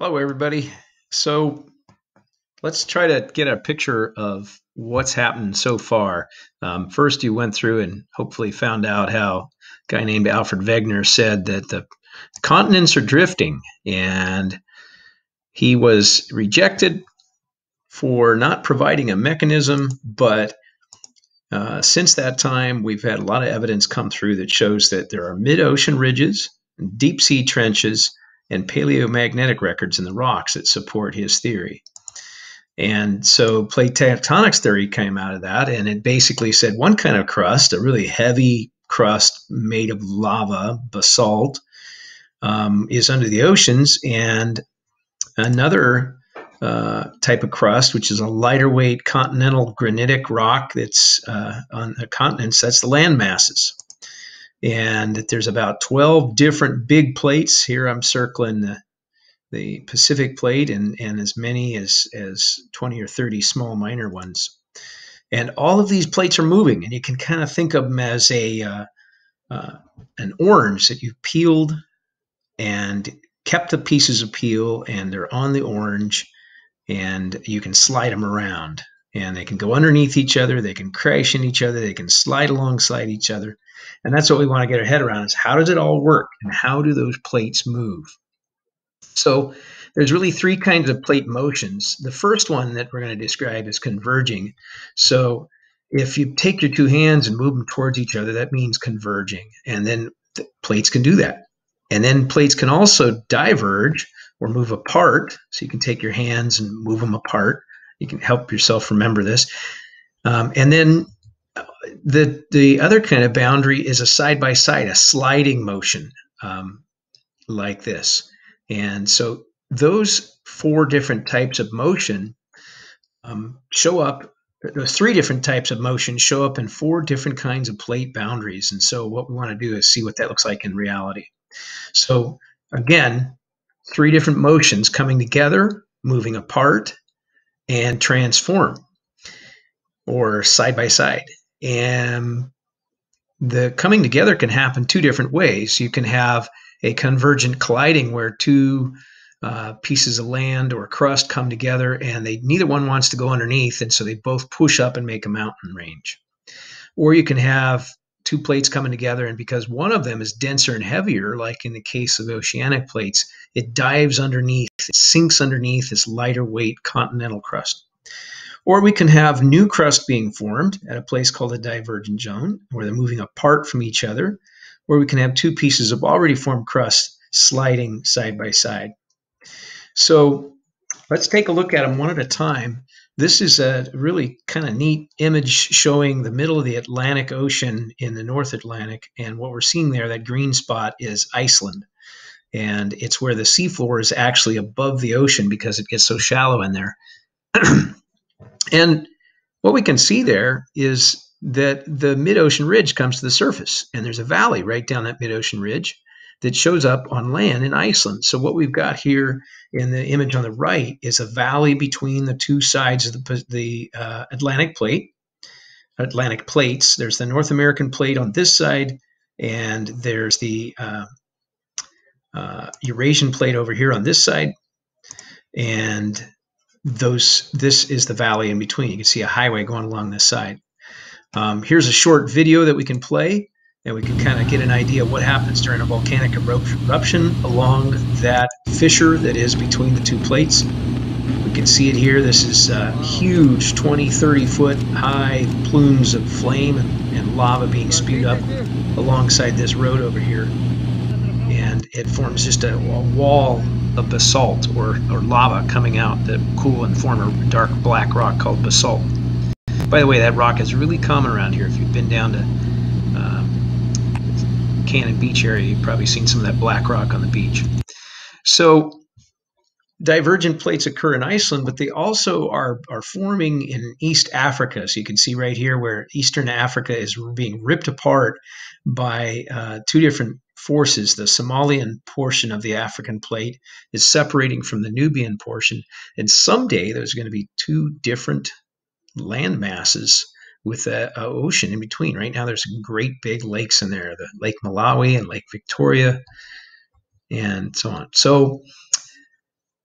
Hello, everybody. So let's try to get a picture of what's happened so far. First, you went through and hopefully found out how a guy named Alfred Wegener said that the continents are drifting, and he was rejected for not providing a mechanism. But since that time, we've had a lot of evidence come through that shows that there are mid-ocean ridges, deep sea trenches, and paleomagnetic records in the rocks that support his theory. And so plate tectonics theory came out of that, and it basically said one kind of crust, a really heavy crust made of lava, basalt, is under the oceans, and another type of crust, which is a lighter weight continental granitic rock that's on the continents, that's the land masses. And there's about 12 different big plates. Here I'm circling the Pacific plate and as many as 20 or 30 small minor ones. And all of these plates are moving, and you can kind of think of them as an orange that you've peeled and kept the pieces of peel, and they're on the orange, and you can slide them around. And they can go underneath each other, they can crash in each other, they can slide alongside each other. And that's what we want to get our head around, is how does it all work, and how do those plates move? So there's really three kinds of plate motions. The first one that we're going to describe is converging. So if you take your two hands and move them towards each other, that means converging. And then the plates can do that. And then plates can also diverge or move apart. So you can take your hands and move them apart. You can help yourself remember this. And then the other kind of boundary is a side-by-side, a sliding motion, like this. And so those four different types of motion show up. Those three different types of motion show up in four different kinds of plate boundaries. And so what we want to do is see what that looks like in reality. So again, three different motions coming together, moving apart, and transform, or side by side. And the coming together can happen two different ways. You can have a convergent colliding where two pieces of land or crust come together, and neither one wants to go underneath, and so they both push up and make a mountain range. Or you can have two plates coming together, and because one of them is denser and heavier, like in the case of oceanic plates, it dives underneath, it sinks underneath this lighter weight continental crust. Or we can have new crust being formed at a place called a divergent zone, where they're moving apart from each other, or we can have two pieces of already formed crust sliding side by side. So let's take a look at them one at a time. This is a really kind of neat image showing the middle of the Atlantic Ocean in the North Atlantic. And what we're seeing there, that green spot, is Iceland. And it's where the seafloor is actually above the ocean because it gets so shallow in there. And what we can see there is that the mid-ocean ridge comes to the surface, and there's a valley right down that mid-ocean ridge that shows up on land in Iceland. So what we've got here in the image on the right is a valley between the two sides of the Atlantic plates. There's the North American plate on this side, and there's the Eurasian plate over here on this side. And this is the valley in between. You can see a highway going along this side. Here's a short video that we can play, and we can kind of get an idea of what happens during a volcanic eruption along that fissure that is between the two plates. We can see it here. This is huge 20, 30 foot high plumes of flame and lava being spewed up alongside this road over here. And it forms just a wall of basalt or lava coming out that cool and form a dark black rock called basalt. By the way, that rock is really common around here. If you've been down to Cannon Beach area, you've probably seen some of that black rock on the beach. So divergent plates occur in Iceland, but they also are forming in East Africa. So you can see right here where Eastern Africa is being ripped apart by two different forces. The Somalian portion of the African plate is separating from the Nubian portion, and someday there's going to be two different land masses with an ocean in between. Right now there's great big lakes in there, the Lake Malawi and Lake Victoria and so on. So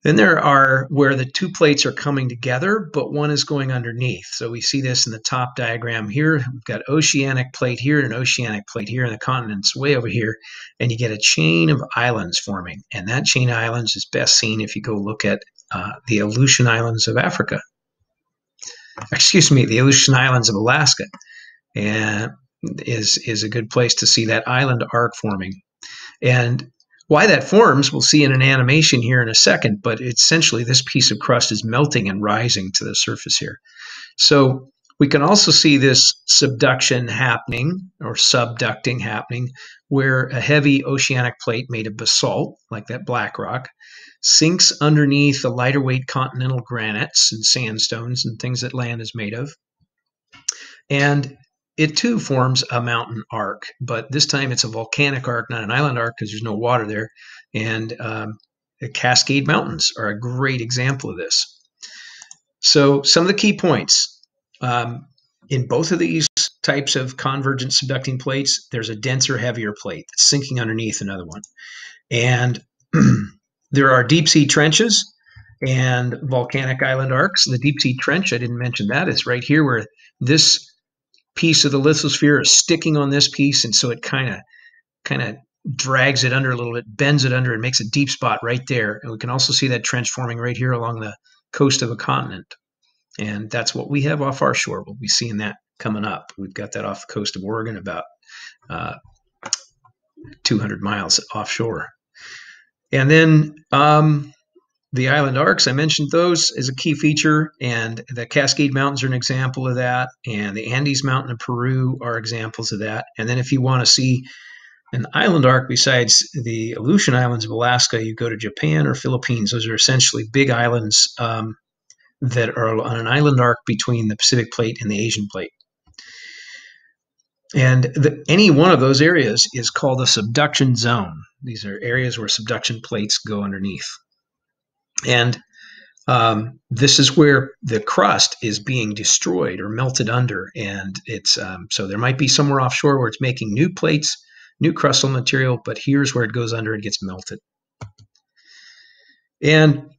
Then there are where the two plates are coming together, but one is going underneath. So we see this in the top diagram here. We've got oceanic plate here and an oceanic plate here, and the continent's way over here. And you get a chain of islands forming. And that chain of islands is best seen if you go look at the Aleutian Islands of Africa. Excuse me, the Aleutian Islands of Alaska. And is a good place to see that island arc forming. And why that forms, we'll see in an animation here in a second, but essentially this piece of crust is melting and rising to the surface here. So we can also see this subduction happening, or subducting happening, where a heavy oceanic plate made of basalt, like that black rock, sinks underneath the lighter weight continental granites and sandstones and things that land is made of. And it too forms a mountain arc, but this time it's a volcanic arc, not an island arc, because there's no water there. And the Cascade Mountains are a great example of this. So some of the key points. In both of these types of convergent subducting plates, there's a denser, heavier plate that's sinking underneath another one. And there are deep sea trenches and volcanic island arcs. The deep sea trench, I didn't mention that, is right here where this piece of the lithosphere is sticking on this piece, and so it kind of drags it under a little bit, bends it under, and makes a deep spot right there. And we can also see that trench forming right here along the coast of a continent. And that's what we have off our shore. We'll be seeing that coming up. We've got that off the coast of Oregon, about 200 miles offshore. And then the island arcs, I mentioned those as a key feature, and the Cascade Mountains are an example of that, and the Andes Mountain of Peru are examples of that. And then if you want to see an island arc besides the Aleutian Islands of Alaska, you go to Japan or Philippines. Those are essentially big islands that are on an island arc between the Pacific Plate and the Asian Plate. And any one of those areas is called a subduction zone. These are areas where subduction plates go underneath. And this is where the crust is being destroyed or melted under. And it's so there might be somewhere offshore where it's making new plates, new crustal material, but here's where it goes under and gets melted. And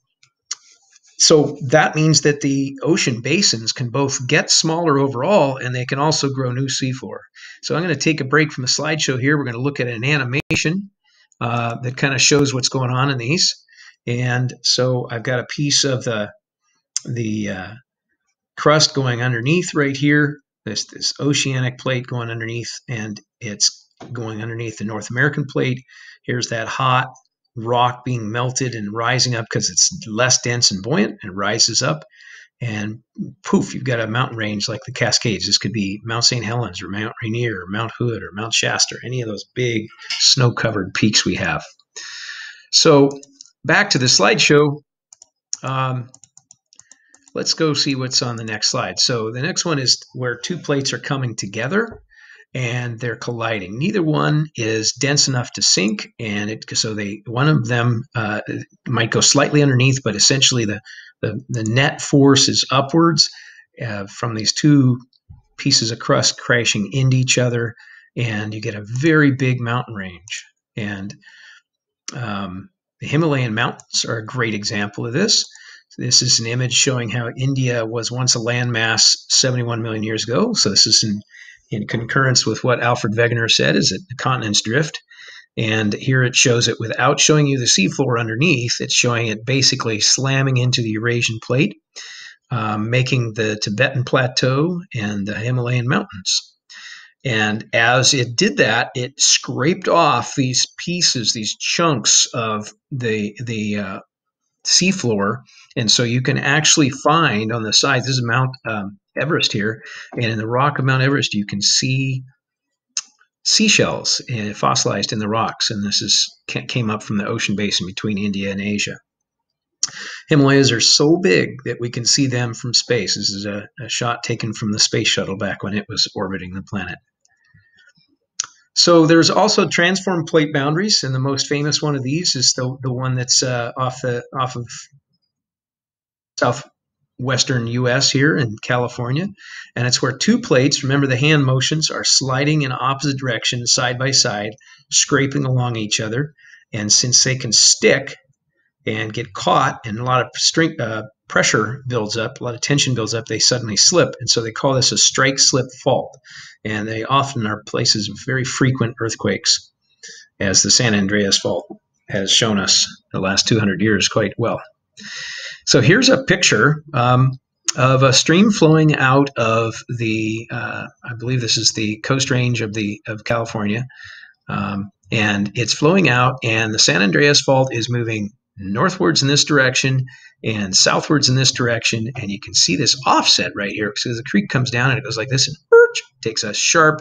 so that means that the ocean basins can both get smaller overall, and they can also grow new seafloor. So I'm going to take a break from the slideshow here. We're going to look at an animation that kind of shows what's going on in these. And so I've got a piece of the crust going underneath right here, this oceanic plate going underneath, and it's going underneath the North American plate. Here's that hot rock being melted and rising up because it's less dense and buoyant, and rises up, and poof, you've got a mountain range like the Cascades. This could be Mount St. Helens or Mount Rainier or Mount Hood or Mount Shasta, any of those big snow-covered peaks we have. So back to the slideshow. Let's go see what's on the next slide. So the next one is where two plates are coming together and they're colliding. Neither one is dense enough to sink, and one of them might go slightly underneath, but essentially the net force is upwards from these two pieces of crust crashing into each other, and you get a very big mountain range. And the Himalayan mountains are a great example of this. This is an image showing how India was once a landmass 71 million years ago. So this is in concurrence with what Alfred Wegener said, is that the continents drift. And here it shows it without showing you the seafloor underneath. It's showing it basically slamming into the Eurasian plate, making the Tibetan Plateau and the Himalayan mountains. And as it did that, it scraped off these pieces, these chunks of the seafloor. And so you can actually find on the side, this is Mount Everest here, and in the rock of Mount Everest, you can see seashells fossilized in the rocks. And this came up from the ocean basin between India and Asia. Himalayas are so big that we can see them from space. This is a shot taken from the space shuttle back when it was orbiting the planet. So there's also transform plate boundaries, and the most famous one of these is the one that's off of southwestern U.S. here in California, and it's where two plates, remember the hand motions, are sliding in opposite directions side by side, scraping along each other, and since they can stick, and get caught, and a lot of pressure builds up, a lot of tension builds up, they suddenly slip. And so they call this a strike slip fault. And they often are places of very frequent earthquakes, as the San Andreas Fault has shown us the last 200 years quite well. So here's a picture of a stream flowing out of the, I believe this is the Coast Range of California, and it's flowing out, and the San Andreas Fault is moving northwards in this direction and southwards in this direction, and you can see this offset right here. So the creek comes down and it goes like this, and takes a sharp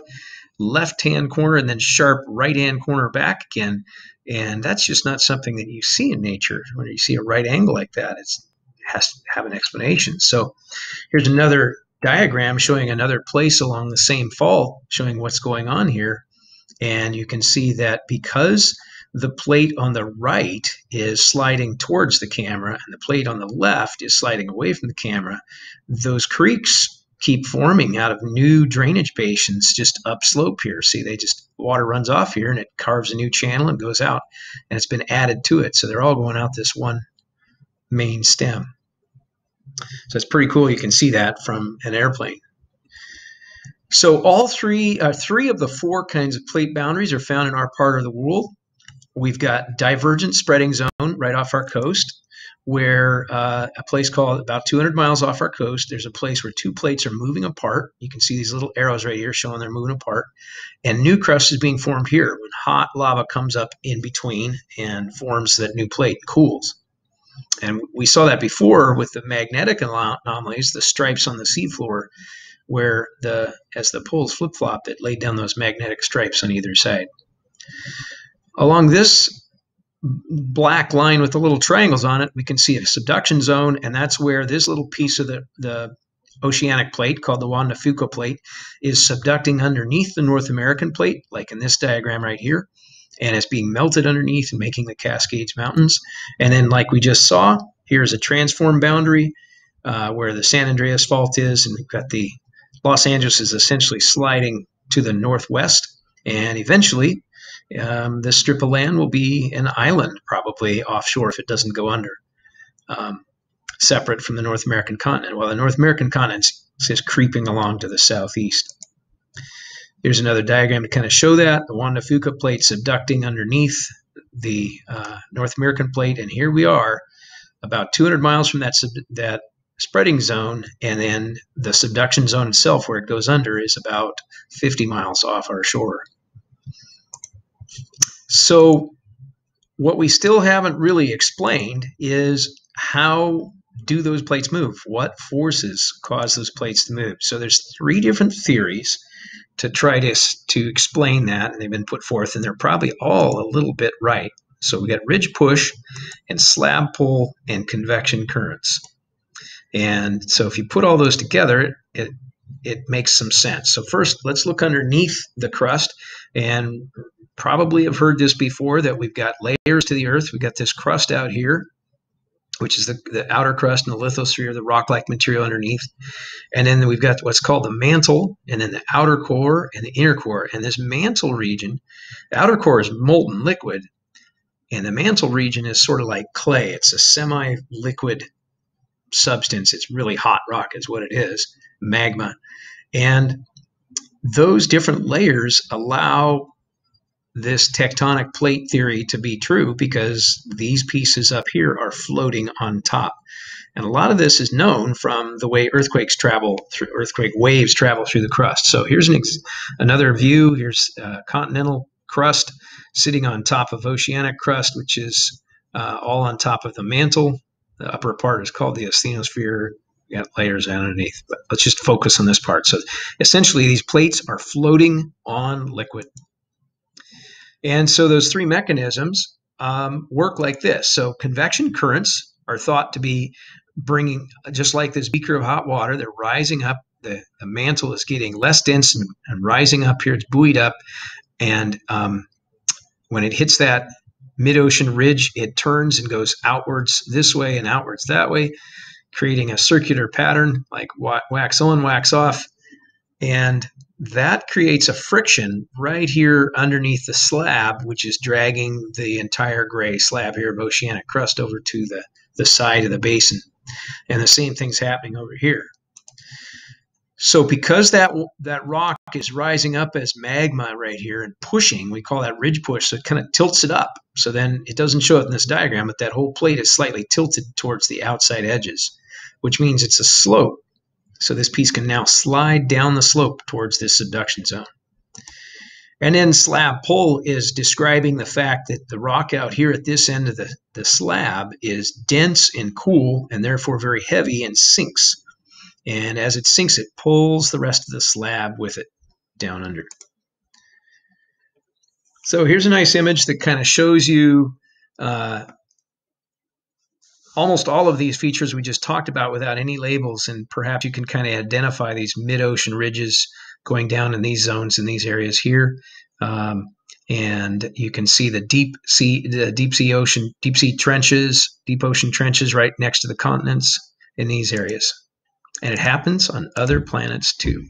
left-hand corner and then sharp right-hand corner back again, and that's just not something that you see in nature. When you see a right angle like that, it has to have an explanation. So here's another diagram showing another place along the same fault, showing what's going on here, and you can see that because the plate on the right is sliding towards the camera and the plate on the left is sliding away from the camera, those creeks keep forming out of new drainage basins just upslope here. See, water runs off here and it carves a new channel and goes out, and it's been added to it. So they're all going out this one main stem. So it's pretty cool. You can see that from an airplane. So all three of the four kinds of plate boundaries are found in our part of the world. We've got divergent spreading zone right off our coast, where a place called about 200 miles off our coast, there's a place where two plates are moving apart. You can see these little arrows right here showing they're moving apart. And new crust is being formed here when hot lava comes up in between and forms that new plate, cools. And we saw that before with the magnetic anomalies, the stripes on the seafloor, where as the poles flip-flopped, it laid down those magnetic stripes on either side. Along this black line with the little triangles on it, we can see a subduction zone, and that's where this little piece of the oceanic plate called the Juan de Fuca plate is subducting underneath the North American plate, like in this diagram right here, and it's being melted underneath and making the Cascades Mountains. And then, like we just saw, here's a transform boundary where the San Andreas Fault is, and we've got the Los Angeles is essentially sliding to the northwest, and eventually this strip of land will be an island, probably offshore if it doesn't go under, separate from the North American continent, while the North American continent is creeping along to the southeast. Here's another diagram to kind of show that. The Juan de Fuca plate subducting underneath the North American plate, and here we are about 200 miles from that spreading zone, and then the subduction zone itself, where it goes under, is about 50 miles off our shore. So what we still haven't really explained is how do those plates move? What forces cause those plates to move? So there's three different theories to try to explain that, and they've been put forth, and they're probably all a little bit right. So we got ridge push and slab pull and convection currents. And so if you put all those together, it makes some sense. So first, let's look underneath the crust, and probably have heard this before, that we've got layers to the earth. We've got this crust out here, which is the outer crust and the lithosphere, the rock-like material underneath. And then we've got what's called the mantle, and then the outer core and the inner core. And this mantle region, the outer core is molten liquid, and the mantle region is sort of like clay. It's a semi-liquid substance. It's really hot rock is what it is, magma. And those different layers allow this tectonic plate theory to be true, because these pieces up here are floating on top. And a lot of this is known from the way earthquake waves travel through the crust. So here's another view. Here's continental crust sitting on top of oceanic crust, which is all on top of the mantle. The upper part is called the asthenosphere. You got layers underneath, but let's just focus on this part. So essentially, these plates are floating on liquid. And so those three mechanisms work like this. So convection currents are thought to be bringing, just like this beaker of hot water, they're rising up. The mantle is getting less dense and rising up here. It's buoyed up. And when it hits that mid-ocean ridge, it turns and goes outwards this way and outwards that way, creating a circular pattern like wax on, wax off. And that creates a friction right here underneath the slab, which is dragging the entire gray slab here of oceanic crust over to the side of the basin. And the same thing's happening over here. So because that rock is rising up as magma right here and pushing, we call that ridge push, so it kind of tilts it up. So then it doesn't show it in this diagram, but that whole plate is slightly tilted towards the outside edges, which means it's a slope. So this piece can now slide down the slope towards this subduction zone. And then slab pull is describing the fact that the rock out here at this end of the slab is dense and cool and therefore very heavy and sinks. And as it sinks, it pulls the rest of the slab with it down under. So here's a nice image that kind of shows you almost all of these features we just talked about without any labels, and perhaps you can kind of identify these mid-ocean ridges going down in these zones in these areas here. And you can see the deep ocean trenches right next to the continents in these areas. And it happens on other planets too.